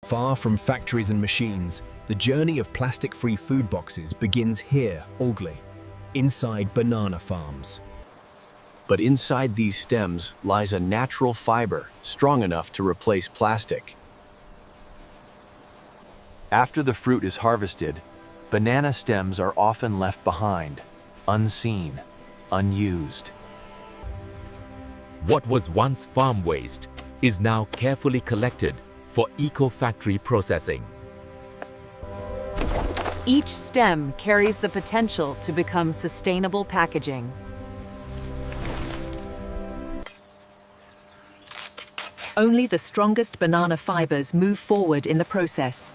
Far from factories and machines, the journey of plastic-free food boxes begins here, Algley, inside banana farms. But inside these stems lies a natural fiber strong enough to replace plastic. After the fruit is harvested, banana stems are often left behind, unseen, unused. What was once farm waste is now carefully collected for eco-factory processing. Each stem carries the potential to become sustainable packaging. Only the strongest banana fibers move forward in the process.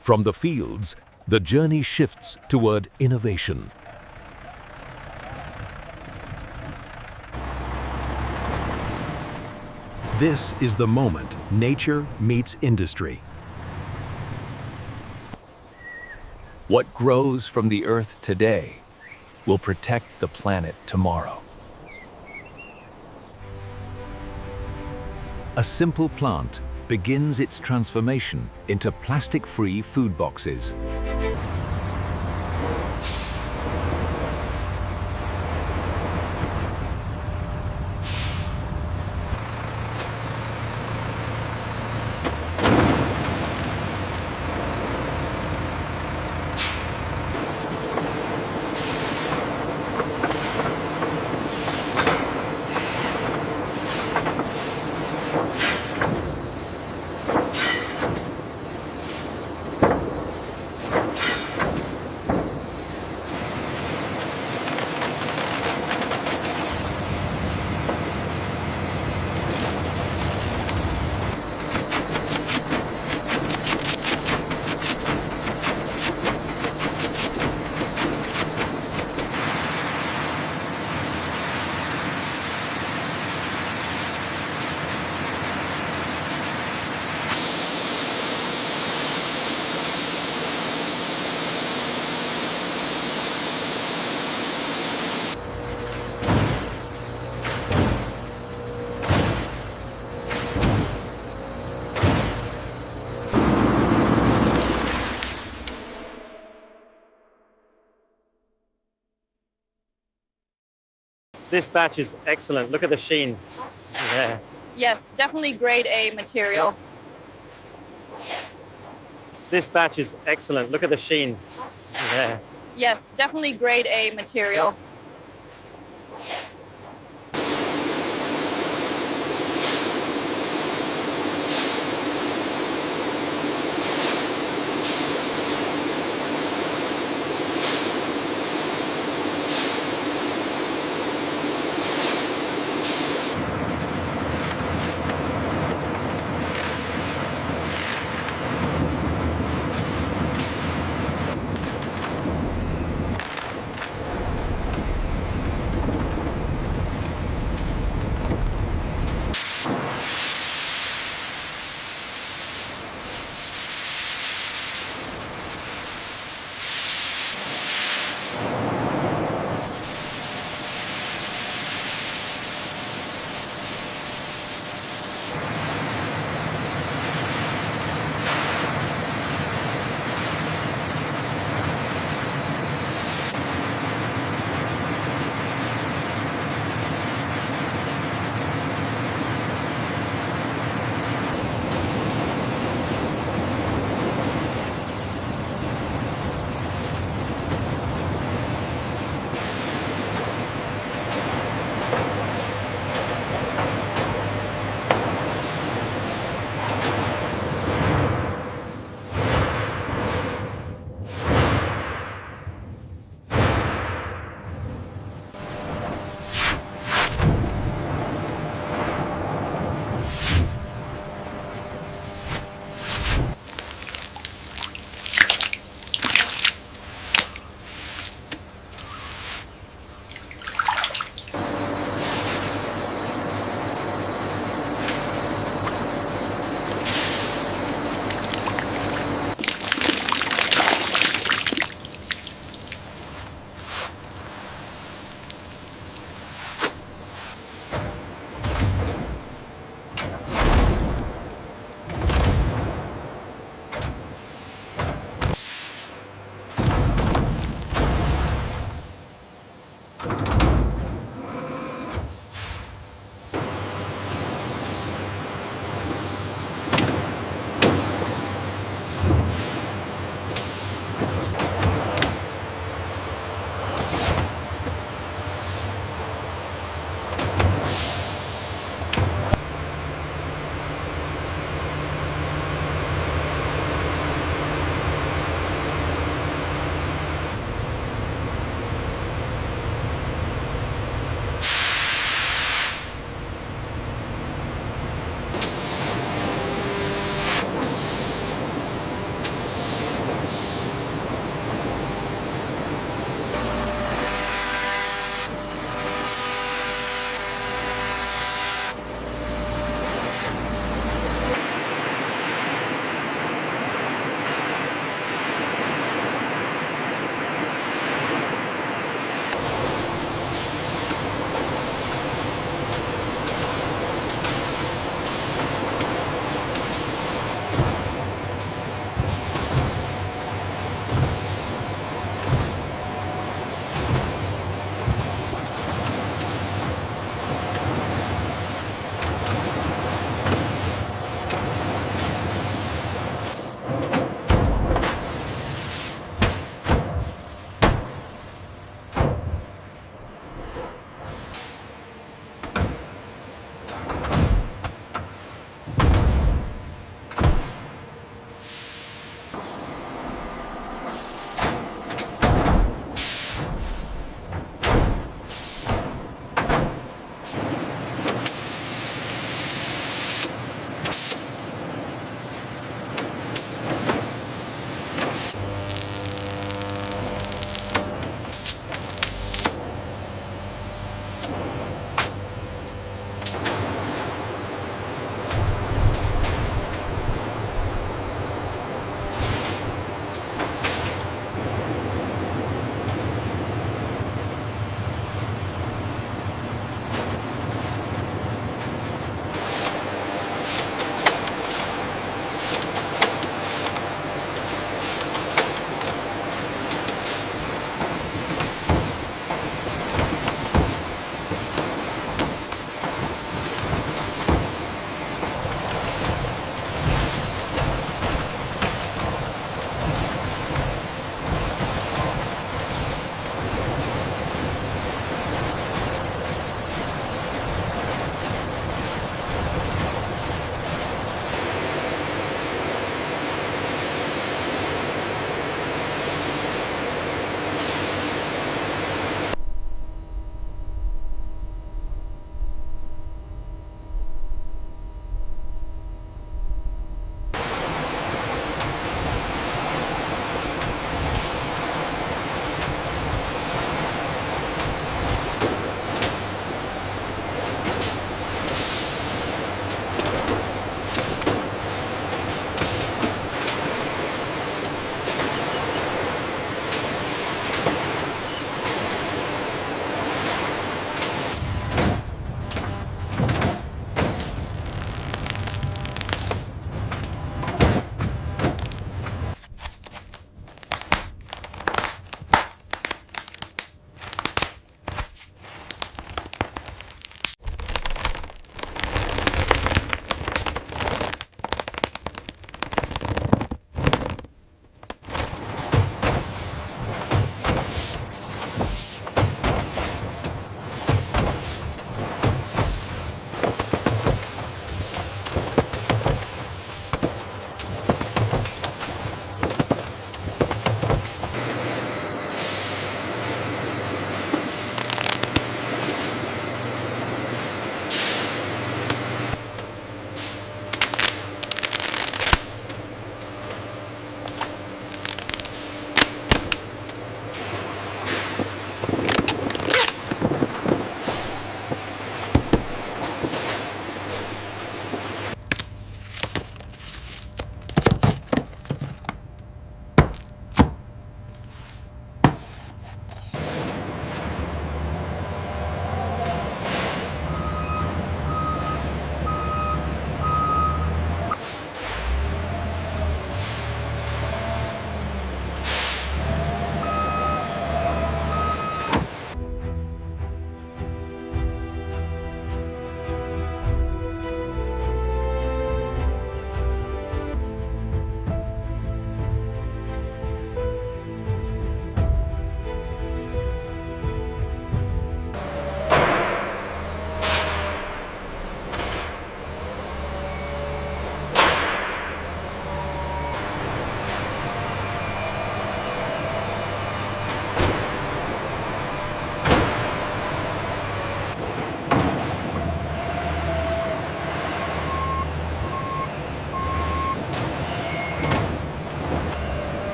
From the fields, the journey shifts toward innovation. This is the moment nature meets industry. What grows from the earth today will protect the planet tomorrow. A simple plant begins its transformation into plastic-free food boxes. This batch is excellent. Look at the sheen. Yeah. Yes, definitely grade A material. This batch is excellent. Look at the sheen. Yeah. Yes, definitely grade A material.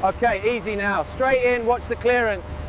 Okay, easy now. Straight in, watch the clearance.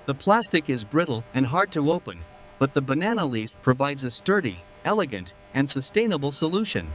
The plastic is brittle and hard to open, but the banana leaf provides a sturdy, elegant, and sustainable solution.